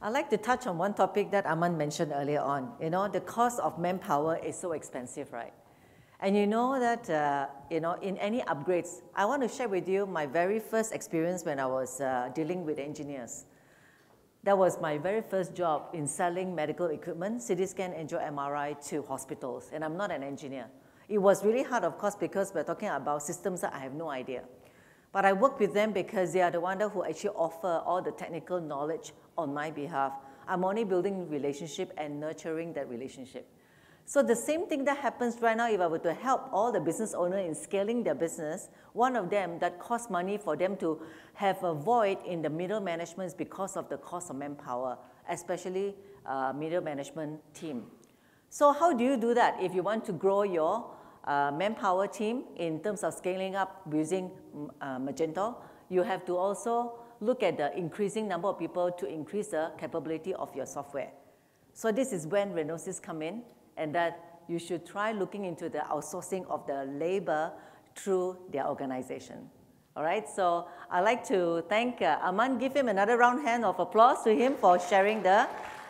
I'd like to touch on one topic that Aman mentioned earlier on. You know, the cost of manpower is so expensive, right? And you know that, you know, in any upgrades, I want to share with you my very first experience when I was dealing with engineers. That was my very first job in selling medical equipment, CT scan, angio MRI to hospitals, and I'm not an engineer. It was really hard, of course, because we're talking about systems that I have no idea. But I work with them because they are the ones who actually offer all the technical knowledge on my behalf. I'm only building relationship and nurturing that relationship. So the same thing that happens right now, if I were to help all the business owners in scaling their business, one of them that costs money for them to have a void in the middle management is because of the cost of manpower, especially middle management team. So how do you do that if you want to grow your manpower team in terms of scaling up using Magento? You have to also look at the increasing number of people to increase the capability of your software. So this is when Ranosys come in, and that you should try looking into the outsourcing of the labor through their organization. All right, so I'd like to thank Aman. Give him another round hand of applause to him for sharing the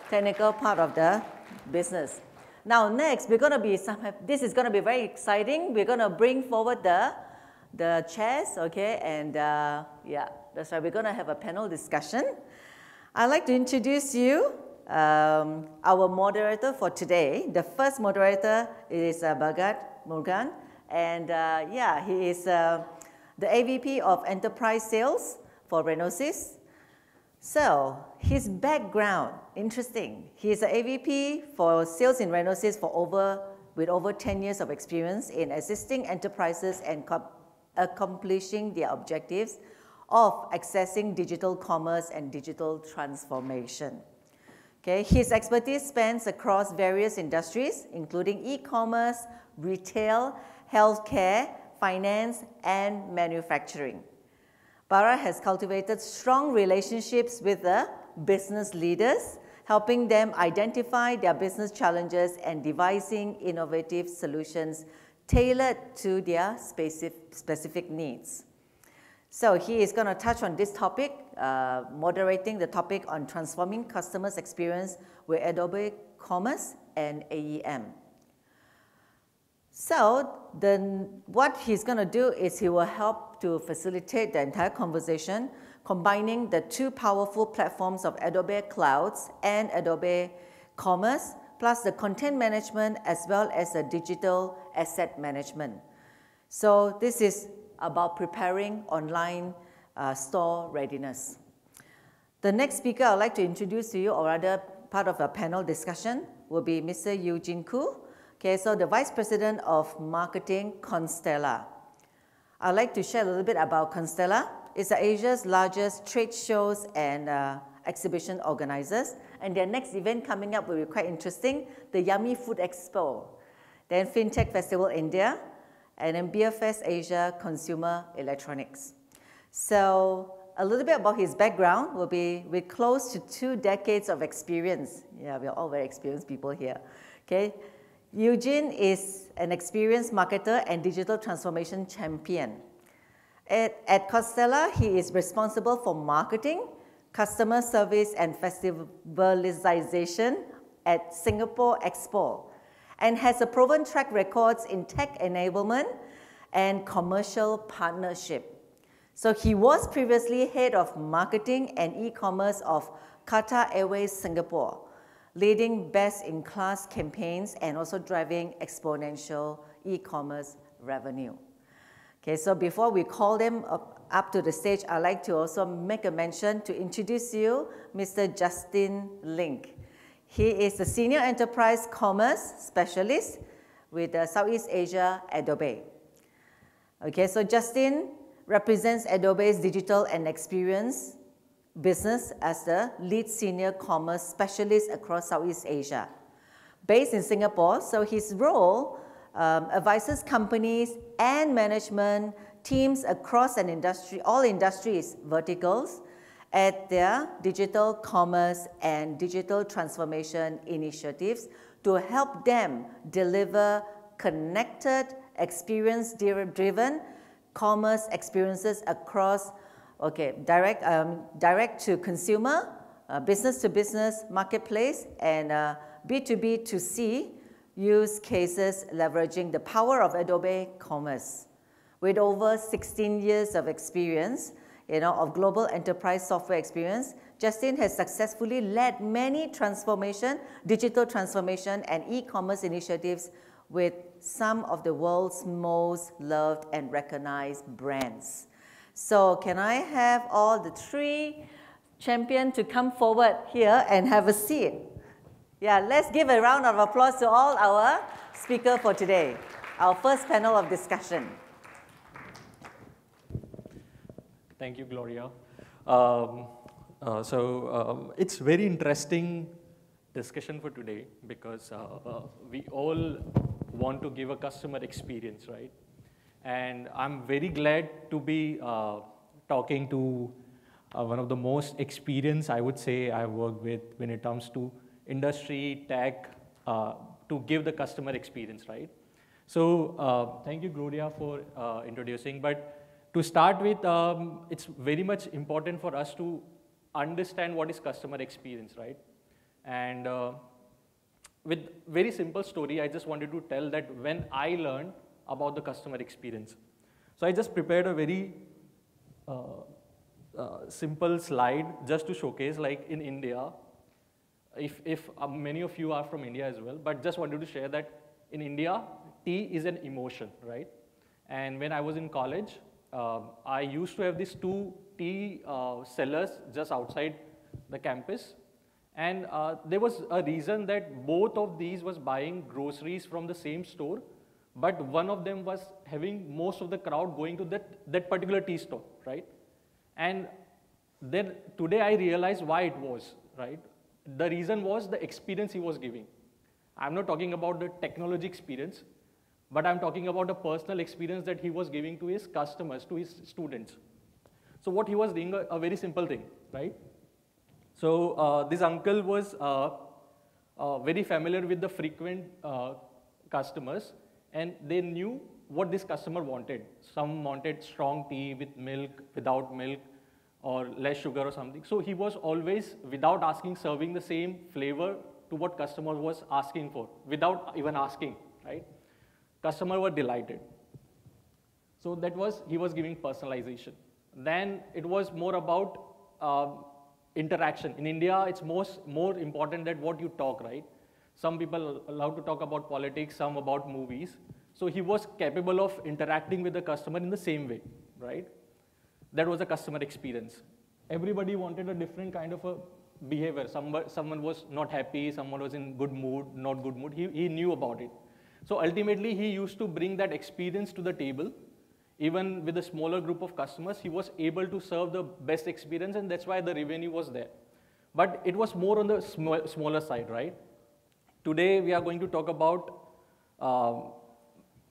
technical part of the business. Now next, we're going to be, this is going to be very exciting. We're going to bring forward the chairs, okay, and yeah, that's right, we're going to have a panel discussion. I'd like to introduce you our moderator for today. The first moderator is Bharat Mungarh, and yeah, he is the AVP of Enterprise Sales for Ranosys. So his background, interesting. He is an AVP for sales in Ranosys with over 10 years of experience in assisting enterprises and accomplishing their objectives of accessing digital commerce and digital transformation. Okay, his expertise spans across various industries, including e-commerce, retail, healthcare, finance, and manufacturing. Bharat has cultivated strong relationships with the business leaders, helping them identify their business challenges and devising innovative solutions tailored to their specific needs. So he is going to touch on this topic, moderating the topic on transforming customers' experience with Adobe Commerce and AEM. So what he's going to do is he will help to facilitate the entire conversation, combining the two powerful platforms of Adobe Clouds and Adobe Commerce, plus the content management as well as the digital asset management. So this is about preparing online store readiness. The next speaker I'd like to introduce to you, or rather part of a panel discussion, will be Mr. Eugene Khoo. Okay, so the Vice President of Marketing, Constellar. I'd like to share a little bit about Constellar. It's Asia's largest trade shows and exhibition organizers, and their next event coming up will be quite interesting, the Yummy Food Expo, then FinTech Festival India, and then Beer Fest Asia Consumer Electronics. So a little bit about his background will be with close to 2 decades of experience. Yeah, we're all very experienced people here. Okay, Eugene is an experienced marketer and digital transformation champion. At Constellar, he is responsible for marketing, customer service, and festivalization at Singapore Expo, and has a proven track record in tech enablement and commercial partnership. So he was previously head of marketing and e-commerce of Qatar Airways Singapore, leading best-in-class campaigns and also driving exponential e-commerce revenue. Okay, so before we call them up to the stage, I'd like to also make a mention to introduce you Mr. Justin Link. He is the Senior Enterprise Commerce Specialist with Southeast Asia Adobe. Okay, so Justin represents Adobe's digital and experience business as the lead senior commerce specialist across Southeast Asia. Based in Singapore, so his role advises companies and management teams across all industries verticals at their digital commerce and digital transformation initiatives to help them deliver connected, experience-driven commerce experiences across direct to consumer, business to business, marketplace, and B2B to C use cases leveraging the power of Adobe Commerce. With over 16 years of experience, of global enterprise software experience, Justin has successfully led many digital transformation and e-commerce initiatives with some of the world's most loved and recognized brands. So can I have all the 3 champions to come forward here and have a seat? Yeah, let's give a round of applause to all our speakers for today, our first panel of discussion. Thank you, Gloria. It's very interesting discussion for today because we all want to give a customer experience, right? And I'm very glad to be talking to one of the most experienced, I would say, I've worked with when it comes to industry, tech, to give the customer experience, right? So thank you, Gloria, for introducing. But to start with, it's very much important for us to understand what is customer experience, right? And with very simple story, I just wanted to tell that when I learned about the customer experience. So I just prepared a very simple slide just to showcase, like in India, if many of you are from India as well, but just wanted to share that in India, tea is an emotion, right? And when I was in college, I used to have these 2 tea sellers just outside the campus. And there was a reason that both of these was buying groceries from the same store, but one of them was having most of the crowd going to that particular tea store, right? And then today I realized why it was, right? The reason was the experience he was giving. I'm not talking about the technology experience, but I'm talking about the personal experience that he was giving to his customers, to his students. So what he was doing, a very simple thing, right? So this uncle was very familiar with the frequent customers, and they knew what this customer wanted. Some wanted strong tea with milk, without milk, or less sugar or something. So he was always, without asking, serving the same flavor to what customer was asking for, without even asking, right? Customer were delighted. So that was, he was giving personalization. Then it was more about interaction. In India, it's more important that what you talk, right? Some people allowed to talk about politics, some about movies. So he was capable of interacting with the customer in the same way, right? That was a customer experience. Everybody wanted a different kind of a behavior. Someone was not happy, someone was in good mood, not good mood. He knew about it. So ultimately, he used to bring that experience to the table. Even with a smaller group of customers, he was able to serve the best experience, and that's why the revenue was there. But it was more on the smaller side, right? Today, we are going to talk about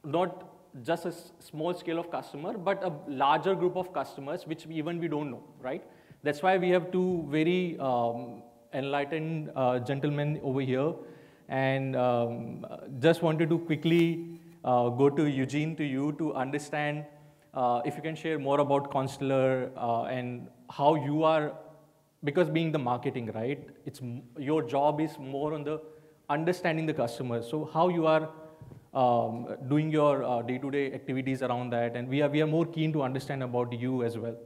not just a small scale of customer, but a larger group of customers, which even we don't know, right? That's why we have 2 very enlightened gentlemen over here. And just wanted to quickly go to Eugene, to you, to understand if you can share more about Constellar and how you are, because being the marketing, right? Your job is more on the understanding the customer. So how you are doing your day-to-day activities around that, and we are more keen to understand about you as well.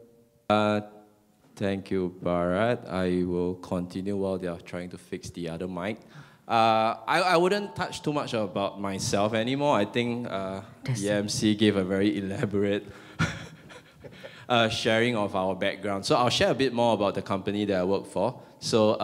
Thank you, Bharat. I will continue while they are trying to fix the other mic. I wouldn't touch too much about myself anymore. I think the MC gave a very elaborate sharing of our background. So I'll share a bit more about the company that I work for. So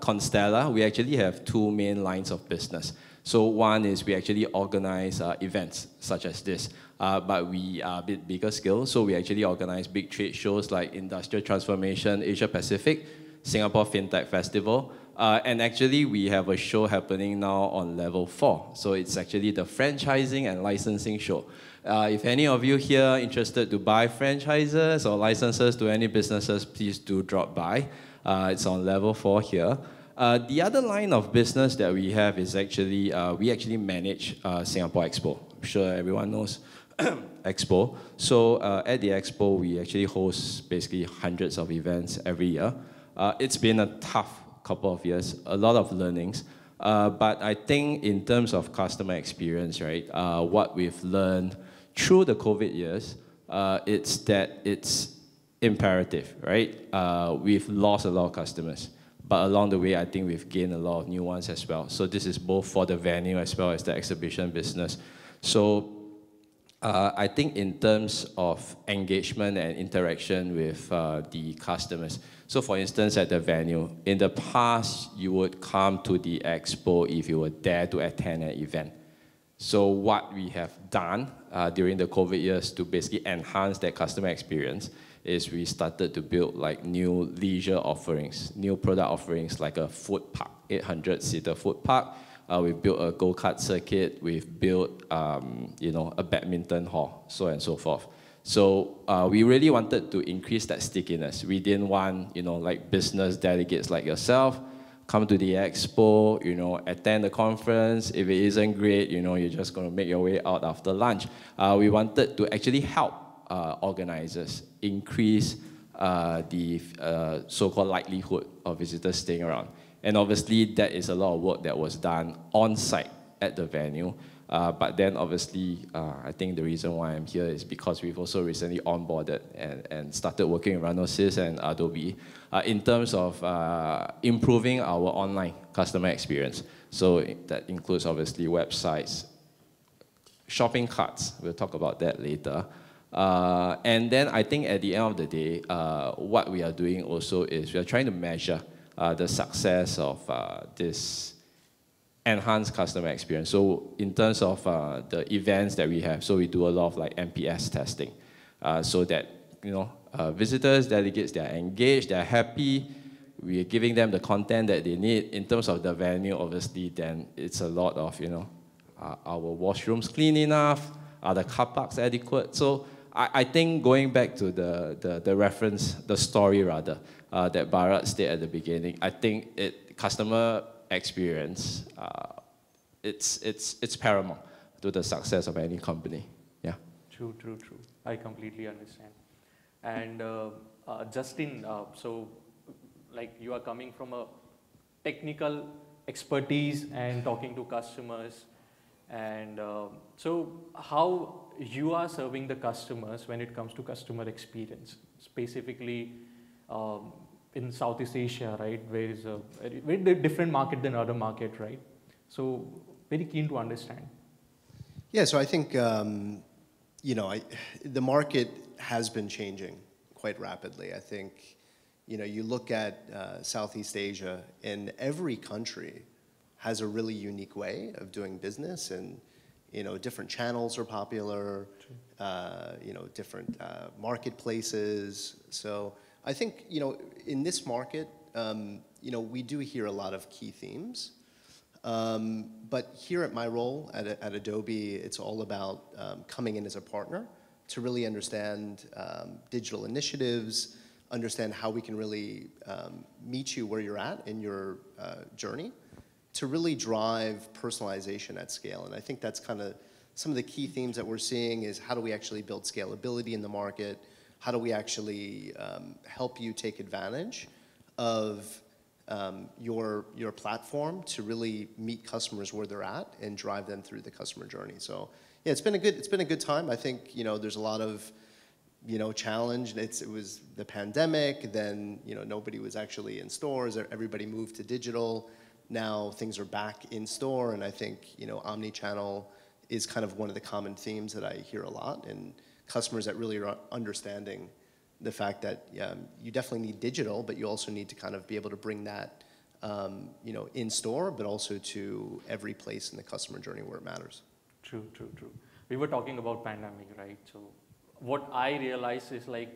Constellar, we actually have 2 main lines of business. So one is we actually organize events such as this, but we are a bit bigger scale. So we actually organize big trade shows like Industrial Transformation Asia Pacific, Singapore FinTech Festival, and actually we have a show happening now on level 4. So it's actually the franchising and licensing show. If any of you here are interested to buy franchises or licenses to any businesses, please do drop by. It's on level 4 here. The other line of business that we have is actually, we actually manage Singapore Expo. I'm sure everyone knows Expo. So at the Expo, we actually host basically hundreds of events every year. It's been a tough couple of years, a lot of learnings. But I think in terms of customer experience, right, what we've learned through the COVID years, it's that it's imperative, right? We've lost a lot of customers, but along the way, I think we've gained a lot of new ones as well. So this is both for the venue as well as the exhibition business. So I think in terms of engagement and interaction with the customers, so for instance, at the venue, in the past, you would come to the expo if you were there to attend an event. So what we have done during the COVID years to basically enhance that customer experience is we started to build like new leisure offerings, new product offerings like a food park, 800-seater food park. We've built a go-kart circuit. We've built, you know, a badminton hall, so on and so forth. So we really wanted to increase that stickiness. We didn't want, you know, like business delegates like yourself come to the expo, you know, attend the conference. If it isn't great, you know, you're just going to make your way out after lunch. We wanted to actually help organizers increase the so-called likelihood of visitors staying around. And obviously, that is a lot of work that was done on-site at the venue. But then obviously, I think the reason why I'm here is because we've also recently onboarded and started working with Ranosys and Adobe in terms of improving our online customer experience. So that includes obviously websites, shopping carts. We'll talk about that later. And then I think at the end of the day, what we are doing also is we are trying to measure the success of this enhanced customer experience. So in terms of the events that we have, so we do a lot of like NPS testing, so that, you know, visitors, delegates, they are engaged, they are happy. We are giving them the content that they need. In terms of the venue, obviously, then it's a lot of, you know, our washrooms clean enough? Are the car parks adequate? So I think going back to the reference, the story rather, that Bharat stated at the beginning, I think customer experience, it's paramount to the success of any company. Yeah. True. I completely understand. And Justin, so like you are coming from a technical expertise and talking to customers, and so how you are serving the customers when it comes to customer experience, specifically in Southeast Asia, right, where is a very different market than other market, right? So very keen to understand. Yeah, so I think you know, the market has been changing quite rapidly. I think, you know, you look at Southeast Asia, and every country has a really unique way of doing business, and, you know, different channels are popular, you know, different marketplaces. So I think, you know, in this market, you know, we do hear a lot of key themes. But here at my role at Adobe, it's all about coming in as a partner to really understand digital initiatives, understand how we can really meet you where you're at in your journey, to really drive personalization at scale. And I think that's kind of some of the key themes that we're seeing is how do we actually build scalability in the market? How do we actually help you take advantage of your platform to really meet customers where they're at and drive them through the customer journey? So yeah, it's been a good time. I think, you know, there's a lot of, you know, challenge. It was the pandemic, then, you know, nobody was actually in stores, everybody moved to digital. Now things are back in store, and I think, you know, omni-channel is kind of one of the common themes that I hear a lot, and customers that really are understanding the fact that you definitely need digital, but you also need to kind of be able to bring that, you know, in store, but also to every place in the customer journey where it matters. True. We were talking about pandemic, right? So what I realized is like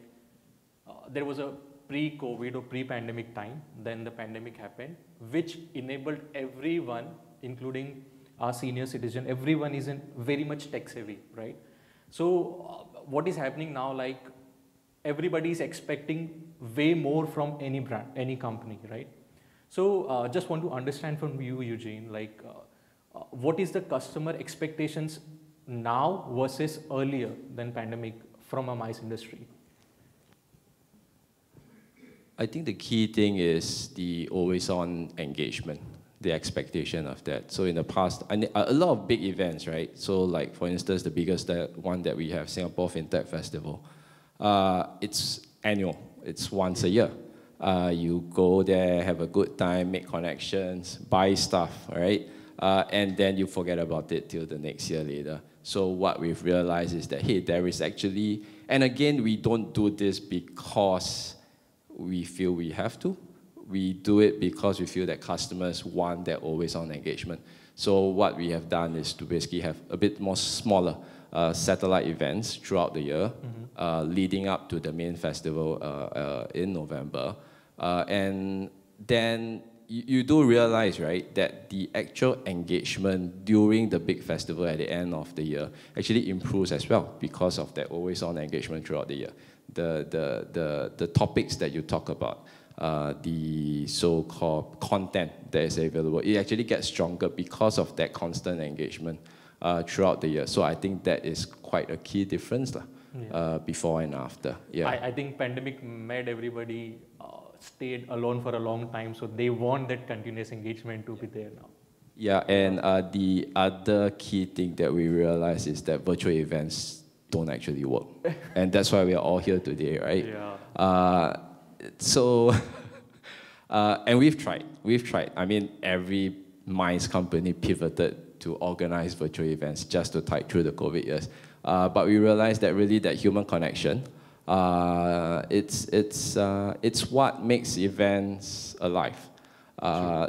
there was a pre-COVID or pre-pandemic time, then the pandemic happened, which enabled everyone, including our senior citizen, everyone is very much tech savvy, right? So what is happening now, like everybody is expecting way more from any brand, any company, right? So just want to understand from you, Eugene, like what is the customer expectations now versus earlier than pandemic from a MICE industry? I think the key thing is the always-on engagement, the expectation of that. So in the past, a lot of big events, right? So like, for instance, the biggest one that we have, Singapore FinTech Festival, it's annual. It's once a year. You go there, have a good time, make connections, buy stuff, right? And then you forget about it till the next year later. So what we've realized is that, hey, there is actually, and again, we don't do this because we feel we have to. We do it because we feel that customers want that always-on engagement. So what we have done is to basically have a bit more smaller satellite events throughout the year, leading up to the main festival in November. And then you do realize, right, that the actual engagement during the big festival at the end of the year actually improves as well because of that always-on engagement throughout the year. The topics that you talk about, the so-called content that is available, it actually gets stronger because of that constant engagement throughout the year. So I think that is quite a key difference before and after. Yeah. I think pandemic made everybody stayed alone for a long time, so they want that continuous engagement to be there now. Yeah, and the other key thing that we realize is that virtual events don't actually work. And that's why we are all here today, right? Yeah. And we've tried. I mean, every MICE company pivoted to organize virtual events just to tide through the COVID years. But we realized that really that human connection, it's what makes events alive.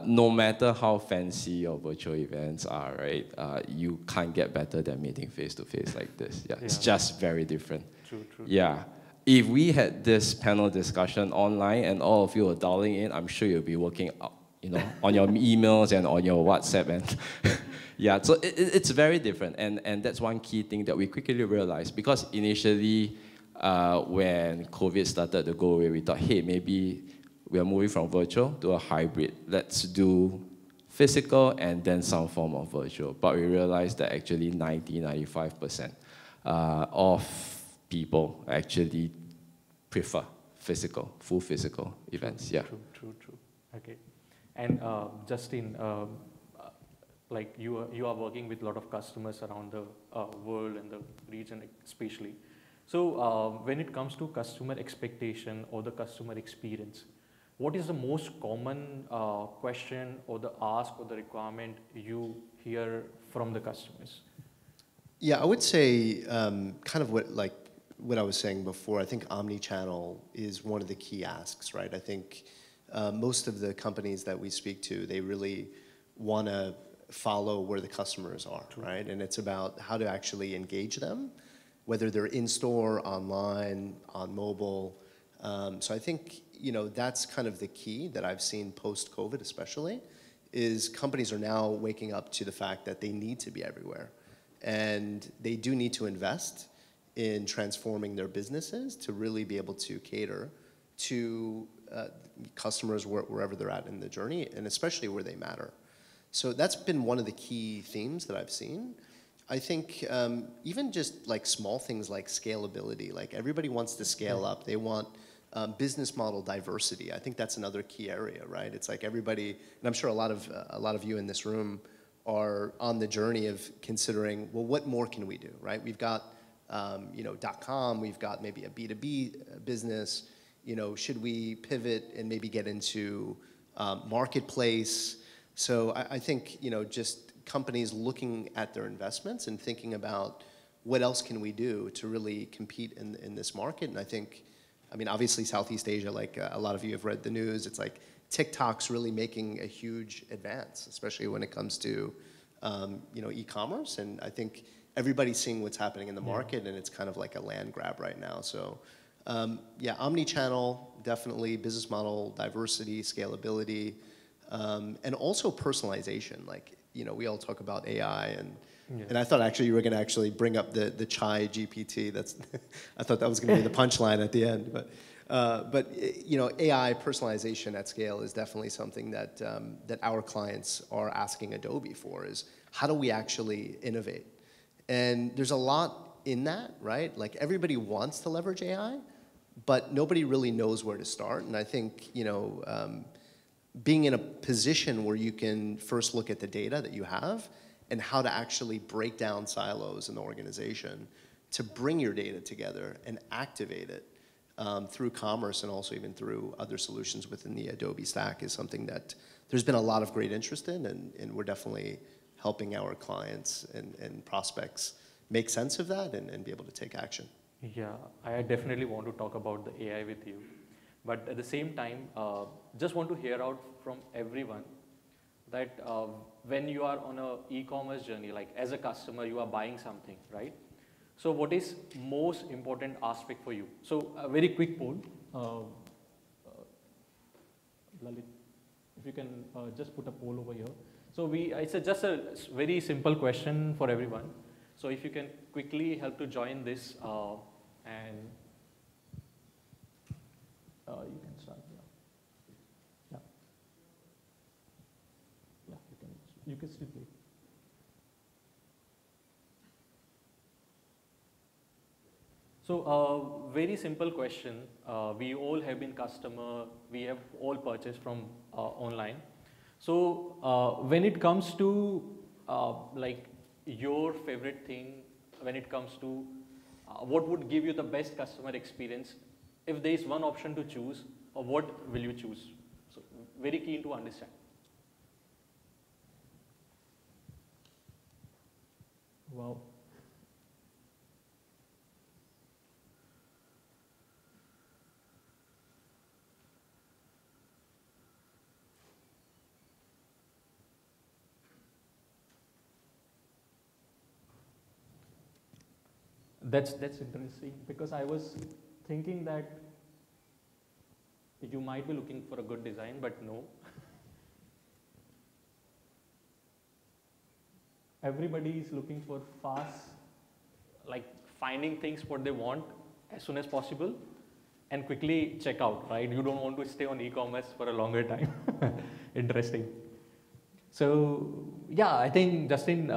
No matter how fancy your virtual events are, right? You can't get better than meeting face to face like this. Yeah, it's just very different. True. Yeah. If we had this panel discussion online and all of you were dialing in, I'm sure you'll be working out, on your emails and on your WhatsApp and yeah. So it's very different, and that's one key thing that we quickly realized, because initially when COVID started to go away, we thought, hey, maybe we are moving from virtual to a hybrid. Let's do physical and then some form of virtual. But we realized that actually 95% of people actually prefer full physical events. Yeah. True. Okay. And Justin, like you are working with a lot of customers around the world and the region especially. So when it comes to customer expectation or the customer experience, what is the most common question or the ask or the requirement you hear from the customers? Yeah, I would say kind of what I was saying before. I think omni-channel is one of the key asks, right? I think most of the companies that we speak to, they really want to follow where the customers are, right? And it's about how to actually engage them, whether they're in-store, online, on mobile. So I think, that's kind of the key that I've seen post-COVID especially, is companies are now waking up to the fact that they need to be everywhere. And they do need to invest in transforming their businesses to really be able to cater to customers wherever they're at in the journey, and especially where they matter. So that's been one of the key themes that I've seen. I think even just like small things like scalability, like everybody wants to scale up. They want business model diversity. I think that's another key area, right? It's like everybody, and I'm sure a lot of you in this room are on the journey of considering, well, what more can we do, right? We've got .com, we've got maybe a B2B business. Should we pivot and maybe get into marketplace? So I think, just companies looking at their investments and thinking about what else can we do to really compete in this market. And I mean, obviously Southeast Asia, like a lot of you have read the news, it's like TikTok's really making a huge advance, especially when it comes to, e-commerce. And I think everybody's seeing what's happening in the market, and it's kind of like a land grab right now. So yeah, omni-channel, definitely, business model diversity, scalability, and also personalization. Like, we all talk about AI, and I thought actually you were going to actually bring up the Chai GPT. I thought that was going to be the punchline at the end. But AI personalization at scale is definitely something that our clients are asking Adobe for. Is how do we actually innovate? And there's a lot in that, right? Like everybody wants to leverage AI, but nobody really knows where to start. And I think, being in a position where you can first look at the data that you have and how to actually break down silos in the organization to bring your data together and activate it through commerce and also even through other solutions within the Adobe stack is something that there's been a lot of great interest in, and we're definitely helping our clients and prospects make sense of that and be able to take action. Yeah, I definitely want to talk about the AI with you. But at the same time, just want to hear out from everyone that when you are on an e-commerce journey, like as a customer, you are buying something, right? So what is most important aspect for you? So a very quick poll. Lalit, if you can just put a poll over here. So it's just a very simple question for everyone. So if you can quickly help to join this and you can start. Yeah, you can still play. So very simple question. We all have been customer. We have all purchased from online. So when it comes to like your favorite thing, when it comes to what would give you the best customer experience, if there is one option to choose, what will you choose? So very keen to understand. Wow. That's interesting, because I was thinking that you might be looking for a good design, but no. Everybody is looking for fast, like finding things what they want as soon as possible and quickly check out, right? You don't want to stay on e-commerce for a longer time. Interesting. So yeah, I think Justin,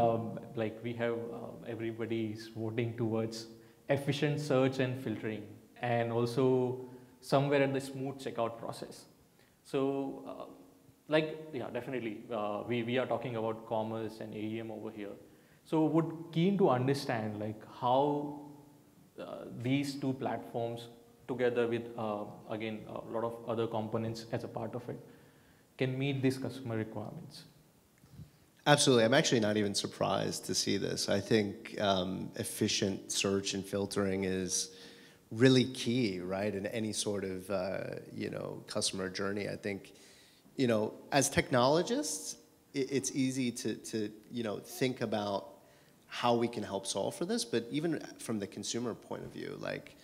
like we have everybody is voting towards efficient search and filtering, and also somewhere at the smooth checkout process. So like, yeah, definitely, we are talking about commerce and AEM over here. So would keen to understand like how these two platforms together with, again, a lot of other components as a part of it can meet these customer requirements. Absolutely. I'm actually not even surprised to see this. I think efficient search and filtering is really key, right, in any sort of, customer journey. I think, as technologists, it's easy to think about how we can help solve for this, but even from the consumer point of view, like,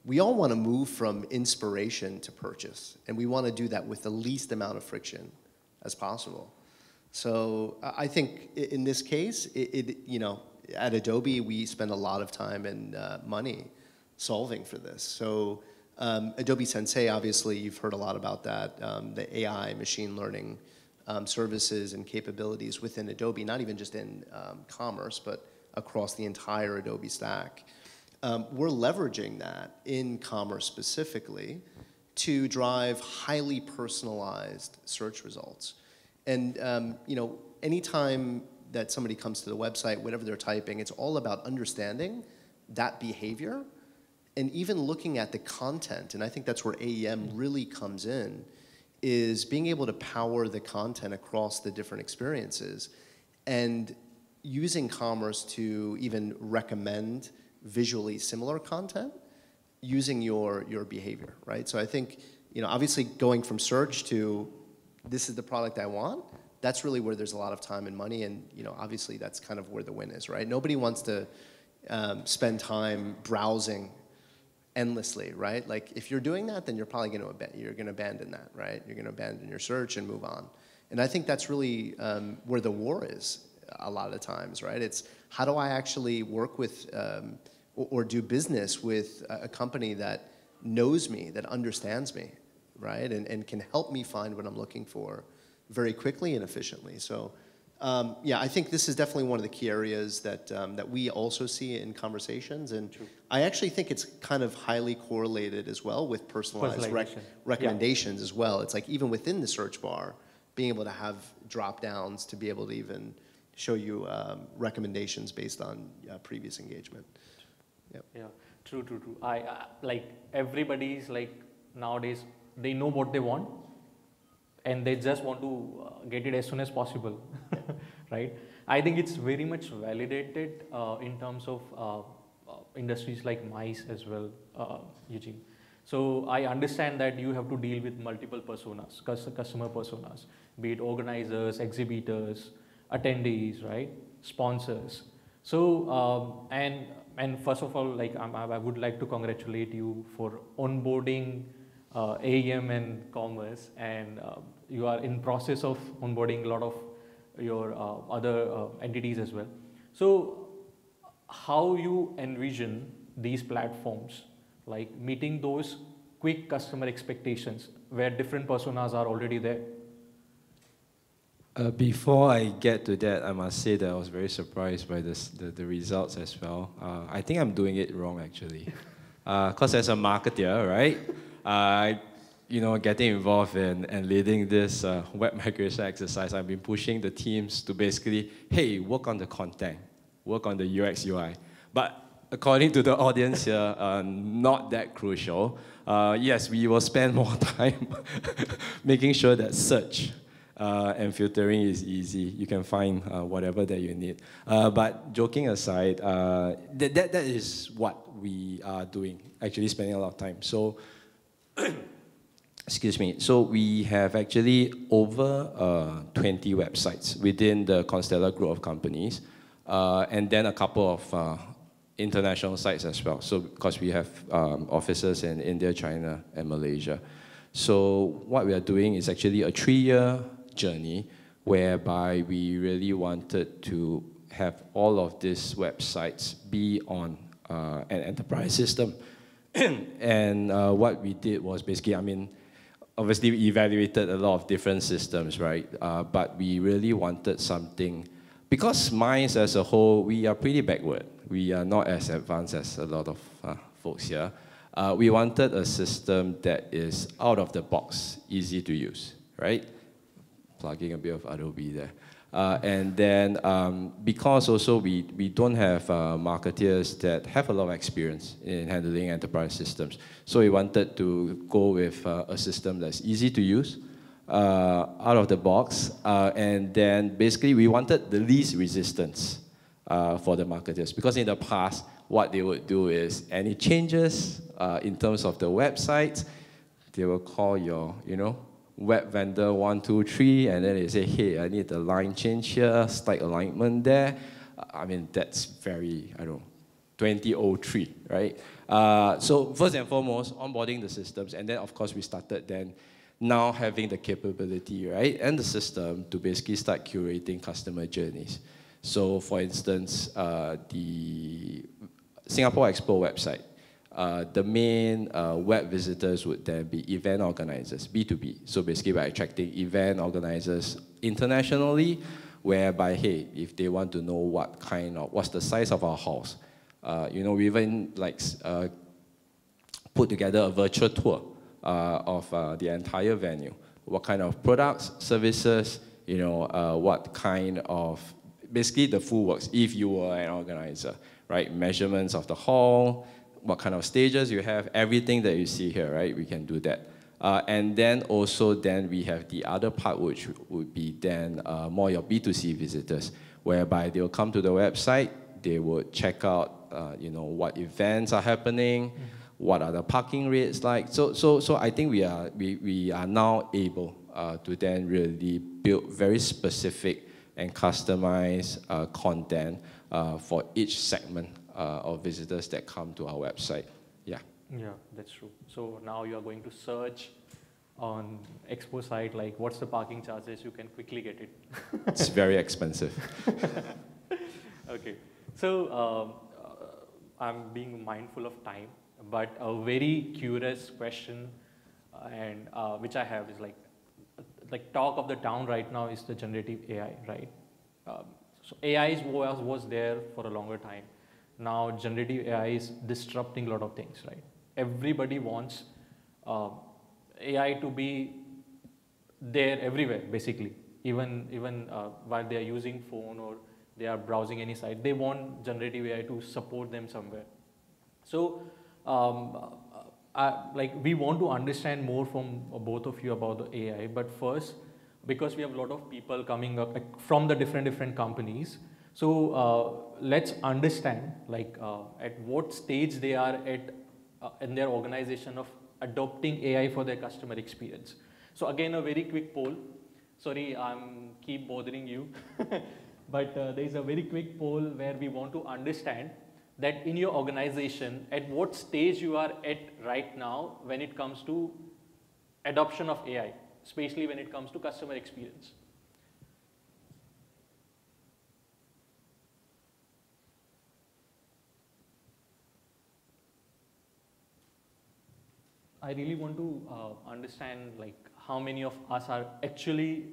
we all want to move from inspiration to purchase, and we want to do that with the least amount of friction as possible. So I think in this case, at Adobe, we spend a lot of time and money solving for this. So Adobe Sensei, obviously, you've heard a lot about that, the AI, machine learning services and capabilities within Adobe, not even just in commerce, but across the entire Adobe stack. We're leveraging that in commerce specifically to drive highly personalized search results. And anytime that somebody comes to the website, whatever they're typing, it's all about understanding that behavior and even looking at the content. And I think that's where AEM really comes in, is being able to power the content across the different experiences and using commerce to even recommend visually similar content using your behavior, right? So I think, obviously going from search to this is the product I want, that's really where there's a lot of time and money, and obviously that's kind of where the win is, right? Nobody wants to spend time browsing endlessly, right? Like, if you're doing that, then you're probably going to abandon that, right? You're going to abandon your search and move on. And I think that's really where the war is a lot of times, right? It's how do I actually work with or do business with a company that knows me, that understands me, right? And can help me find what I'm looking for very quickly and efficiently. So Yeah, I think this is definitely one of the key areas that, that we also see in conversations. And True. I actually think it's kind of highly correlated as well with personalized recommendations as well. It's like even within the search bar, being able to have drop downs to be able to even show you recommendations based on previous engagement. Yep. Yeah, true. I like everybody's like nowadays, they know what they want and they just want to get it as soon as possible, right? I think it's very much validated in terms of industries like mice as well, Eugene. So I understand that you have to deal with multiple personas, customer personas, be it organizers, exhibitors, attendees, right? Sponsors. So, and first of all, like I would like to congratulate you for onboarding AEM and Commerce, and you are in process of onboarding a lot of your other entities as well. So how you envision these platforms, like meeting those quick customer expectations where different personas are already there? Before I get to that, I must say that I was very surprised by the results as well. I think I'm doing it wrong actually. Because as a marketer, right, getting involved in and leading this web migration exercise, I've been pushing the teams to basically, hey, work on the content, work on the UX UI. But according to the audience here, not that crucial. Yes, we will spend more time making sure that search and filtering is easy. You can find whatever that you need. But joking aside, that is what we are doing, actually spending a lot of time. So, excuse me. So we have actually over 20 websites within the Constellar group of companies, and then a couple of international sites as well. So because we have offices in India, China, and Malaysia. So what we are doing is actually a 3-year journey whereby we really wanted to have all of these websites be on an enterprise system. And what we did was basically, obviously we evaluated a lot of different systems, right? But we really wanted something, because minds as a whole, we are pretty backward. We are not as advanced as a lot of folks here. We wanted a system that is out of the box, easy to use, right? Plugging a bit of Adobe there. And then because also we don't have marketeers that have a lot of experience in handling enterprise systems. So we wanted to go with a system that's easy to use, out of the box, and then basically we wanted the least resistance for the marketers. Because in the past, what they would do is any changes in terms of the website, they will call your, web vendor 1, 2, 3, and then they say, hey, I need the line change here, stack alignment there. That's very, 2003, right? So first and foremost, onboarding the systems, and then of course we started then now having the capability, right, and the system to basically start curating customer journeys. So for instance, the Singapore Expo website, the main web visitors would then be event organizers, B2B. So basically by attracting event organizers internationally, whereby, hey, if they want to know what's the size of our halls, we even put together a virtual tour of the entire venue. What kind of products, services, what kind of, basically the full works, if you were an organizer, right? Measurements of the hall, what kind of stages you have, everything that you see here, right? We can do that. And then also then we have the other part, which would be then more your B2C visitors, whereby they'll come to the website, they would check out, what events are happening, what are the parking rates like. So I think we are now able to then really build very specific and customized content for each segment of visitors that come to our website. Yeah. Yeah, that's true. So now you are going to search on Expo site, like what's the parking charges, you can quickly get it. It's very expensive. Okay. So I'm being mindful of time, but a very curious question and which I have is like talk of the town right now is the generative AI, right? so AI was there for a longer time. Now generative AI is disrupting a lot of things, right? Everybody wants AI to be there everywhere, basically. Even while they are using phone or they are browsing any site, they want generative AI to support them somewhere. So, we want to understand more from both of you about the AI. But first, because we have a lot of people coming up from the different companies, so let's understand at what stage they are at in their organization of adopting AI for their customer experience. So again, a very quick poll. Sorry, I'm keep bothering you, but there is a very quick poll where we want to understand that in your organization, at what stage you are at right now when it comes to adoption of AI, especially when it comes to customer experience. I really want to understand how many of us are actually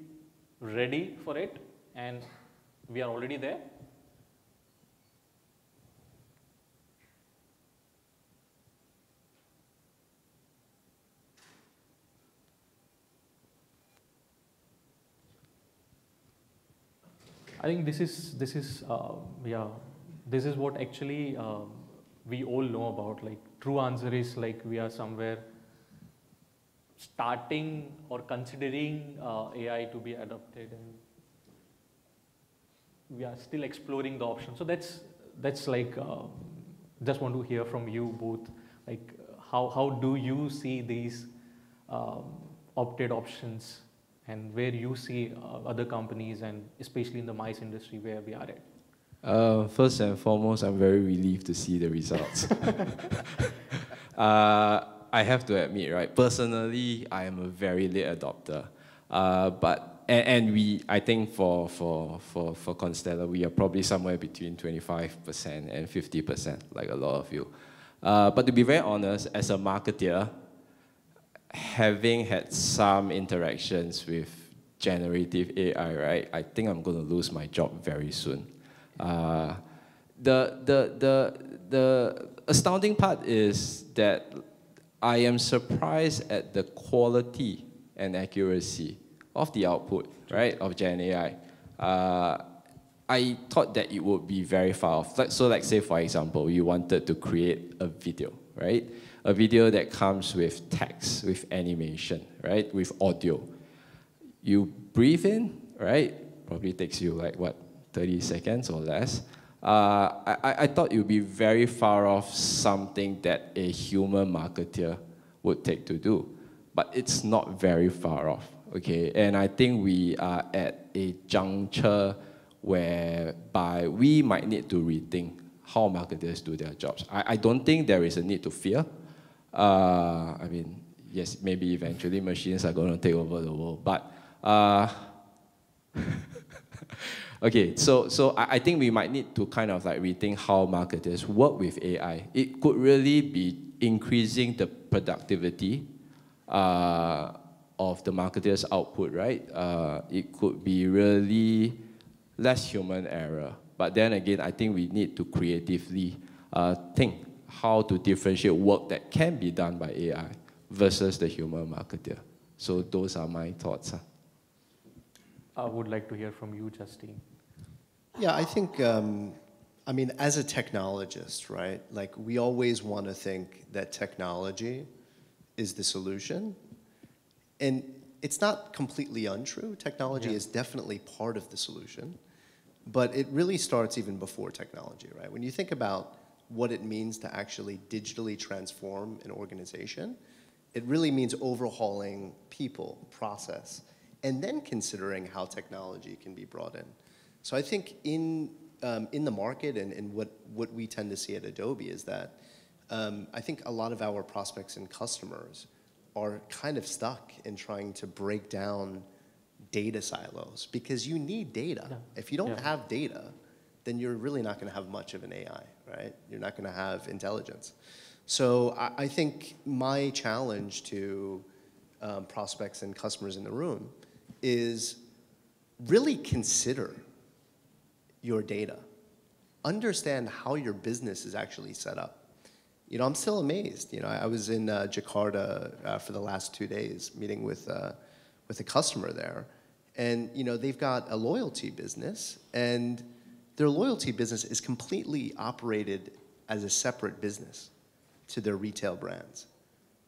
ready for it and we are already there. I think this is what actually we all know about. True answer is we are somewhere starting or considering AI to be adopted, and we are still exploring the options. So that's just want to hear from you both. How do you see these opted options, and where you see other companies, and especially in the mice industry where we are at? First and foremost, I'm very relieved to see the results. I have to admit, right? Personally, I am a very late adopter, I think for Constellar, we are probably somewhere between 25% and 50%, like a lot of you. But to be very honest, as a marketer, having had some interactions with generative AI, right? I think I'm going to lose my job very soon. The astounding part is that I am surprised at the quality and accuracy of the output, right, of Gen AI. I thought that it would be very far off. So say, for example, you wanted to create a video, right? A video that comes with text, with animation, right, with audio. You breathe in, right? Probably takes you 30 seconds or less. I thought it would be very far off something that a human marketer would take to do. But it's not very far off, okay? And I think we are at a juncture whereby we might need to rethink how marketers do their jobs. I don't think there is a need to fear. I mean, yes, maybe eventually machines are going to take over the world, but okay, so I think we might need to kind of rethink how marketers work with AI. It could really be increasing the productivity of the marketer's output, right? It could be really less human error. But then again, I think we need to creatively think how to differentiate work that can be done by AI versus the human marketer. So those are my thoughts. I would like to hear from you, Justine. Yeah, I think, I mean, as a technologist, right, we always want to think that technology is the solution. And it's not completely untrue. Technology is definitely part of the solution. But it really starts even before technology, right? When you think about what it means to actually digitally transform an organization, it really means overhauling people, process, and then considering how technology can be brought in. So I think in the market and what we tend to see at Adobe is that I think a lot of our prospects and customers are kind of stuck in trying to break down data silos because you need data. Yeah. If you don't have data, then you're really not going to have much of an AI, right? You're not going to have intelligence. So I think my challenge to prospects and customers in the room is really consider your data. Understand how your business is actually set up. I'm still amazed. I was in Jakarta for the last 2 days meeting with a customer there. And, they've got a loyalty business, and their loyalty business is completely operated as a separate business to their retail brands.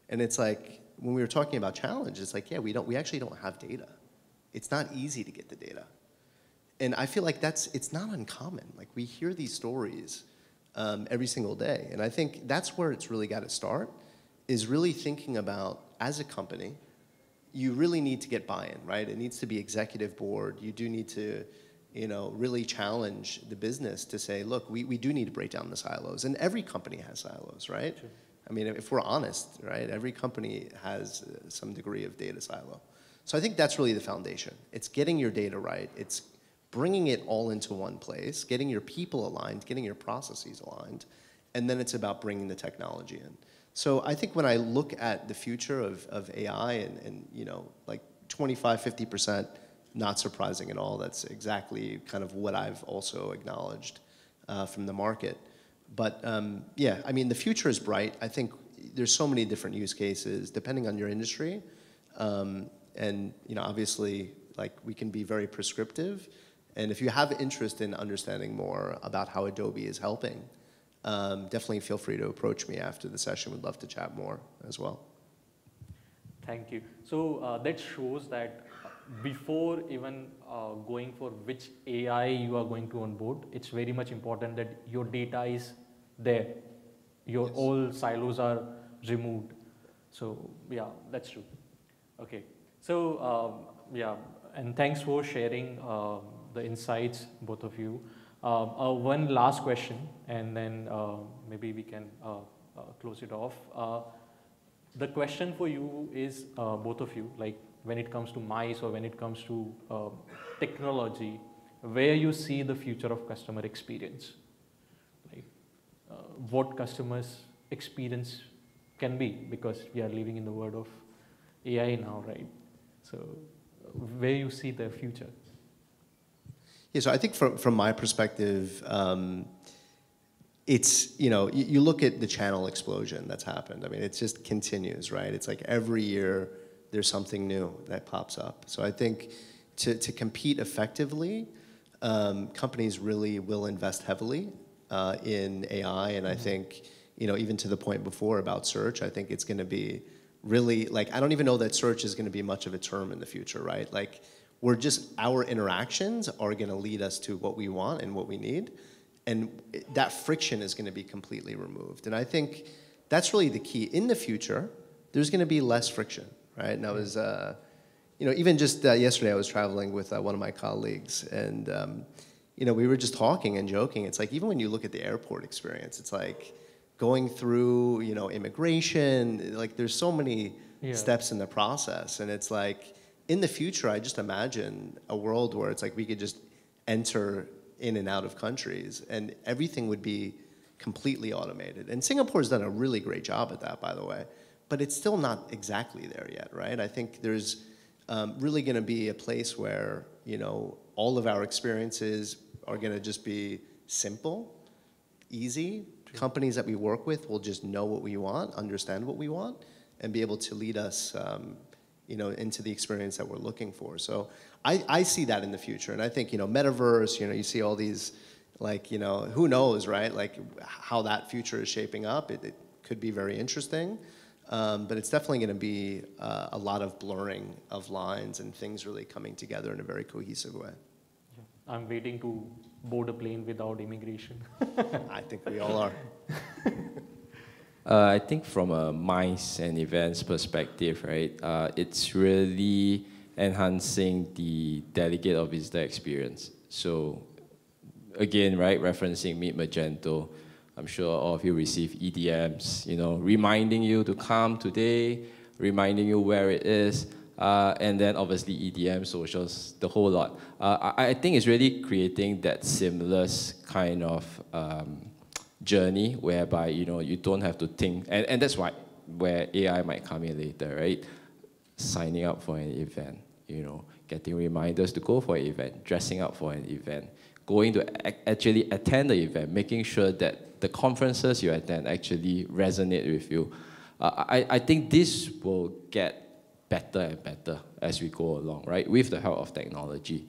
And it's like, when we were talking about challenge, it's like, yeah, we actually don't have data. It's not easy to get the data. And I feel like it's not uncommon. Like, we hear these stories every single day. And I think that's where it's really got to start, is really thinking about, as a company, you really need to get buy-in, right? It needs to be executive board. You do need to, really challenge the business to say, look, we do need to break down the silos. And every company has silos, right? Sure. I mean, if we're honest, right, every company has some degree of data silo. So I think that's really the foundation. It's getting your data right. It's bringing it all into one place, getting your people aligned, getting your processes aligned, and then it's about bringing the technology in. So I think when I look at the future of AI and like 25, 50%, not surprising at all. That's exactly kind of what I've also acknowledged from the market. But yeah, I mean, the future is bright. I think there's so many different use cases depending on your industry. And obviously, like, we can be very prescriptive. And if you have interest in understanding more about how Adobe is helping, definitely feel free to approach me after the session. We'd love to chat more as well. Thank you. So that shows that before even going for which AI you are going to onboard, it's very much important that your data is there. Your Yes. all silos are removed. So yeah, that's true. Okay. So yeah, and thanks for sharing the insights, both of you. One last question, and then maybe we can close it off. The question for you is, both of you, like, when it comes to mice or when it comes to technology, where you see the future of customer experience? Like, what customers' experience can be, because we are living in the world of AI now, right? So where you see the future? Yeah, so I think from my perspective, it's, you look at the channel explosion that's happened. I mean, it just continues, right? It's like every year there's something new that pops up. So I think to compete effectively, companies really will invest heavily in AI. And I think, even to the point before about search, I think it's going to be really, like, I don't even know that search is going to be much of a term in the future, right? Like, our interactions are going to lead us to what we want and what we need. And that friction is going to be completely removed. And I think that's really the key. In the future, there's going to be less friction, right? And I was, even just yesterday I was traveling with one of my colleagues, and, we were just talking and joking. It's like, even when you look at the airport experience, it's like going through, immigration, like, there's so many steps in the process. And it's like, in the future, I just imagine a world where it's like we could just enter in and out of countries, and everything would be completely automated. And Singapore's done a really great job at that, by the way, but it's still not exactly there yet, right? I think there's really going to be a place where, all of our experiences are going to just be simple, easy. Companies that we work with will just know what we want, understand what we want, and be able to lead us into the experience that we're looking for. So I see that in the future. And I think, metaverse, you see all these, like, who knows, right? Like, how that future is shaping up. It could be very interesting. But it's definitely going to be a lot of blurring of lines and things really coming together in a very cohesive way. I'm waiting to board a plane without immigration. I think we all are. I think from a mice and events perspective, right, it's really enhancing the delegate or visitor experience. So again, right, referencing Meet Magento, I'm sure all of you receive EDMs, reminding you to come today, reminding you where it is, and then obviously EDM, socials, the whole lot. I think it's really creating that seamless kind of journey whereby, you don't have to think, and that's where AI might come in later, right? Signing up for an event, getting reminders to go for an event, dressing up for an event, going to actually attend the event, making sure that the conferences you attend actually resonate with you. I think this will get better and better as we go along, right, with the help of technology.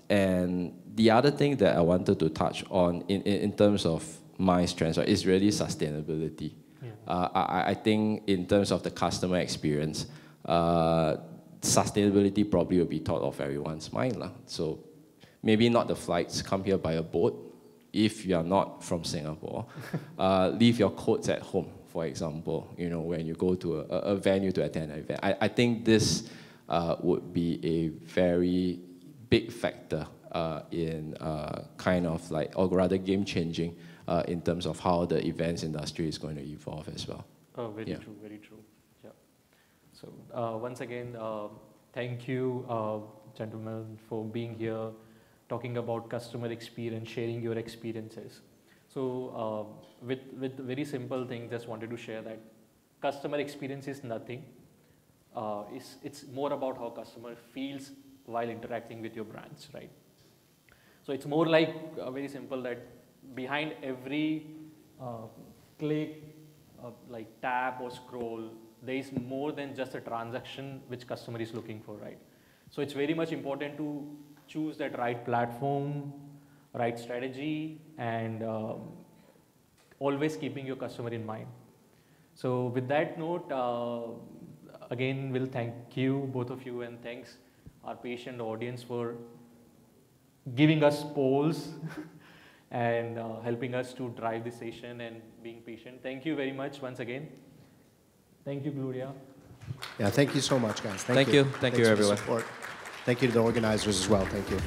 And the other thing that I wanted to touch on in terms of my strengths, right, is really sustainability. Yeah. I think in terms of the customer experience, sustainability probably will be top of everyone's mind. So maybe not the flights, come here by a boat. If you are not from Singapore, leave your coats at home, for example, when you go to a venue to attend an event. I think this would be a very big factor in kind of like, or rather game-changing in terms of how the events industry is going to evolve as well. Oh, very true, very true. Yeah. So once again, thank you, gentlemen, for being here, talking about customer experience, sharing your experiences. So with very simple thing, just wanted to share that customer experience is nothing. It's more about how customer feels while interacting with your brands, right? So it's more like very simple that behind every click, like tap or scroll, there is more than just a transaction which customer is looking for, right? So it's very much important to choose that right platform, right strategy, and always keeping your customer in mind. So with that note, again, we'll thank you, both of you, and thanks our patient audience for giving us polls and helping us to drive this session and being patient. Thank you very much once again. Thank you, Gloria. Yeah, thank you so much, guys. Thank you. Thank you, everyone. Thank you to the organizers as well. Thank you.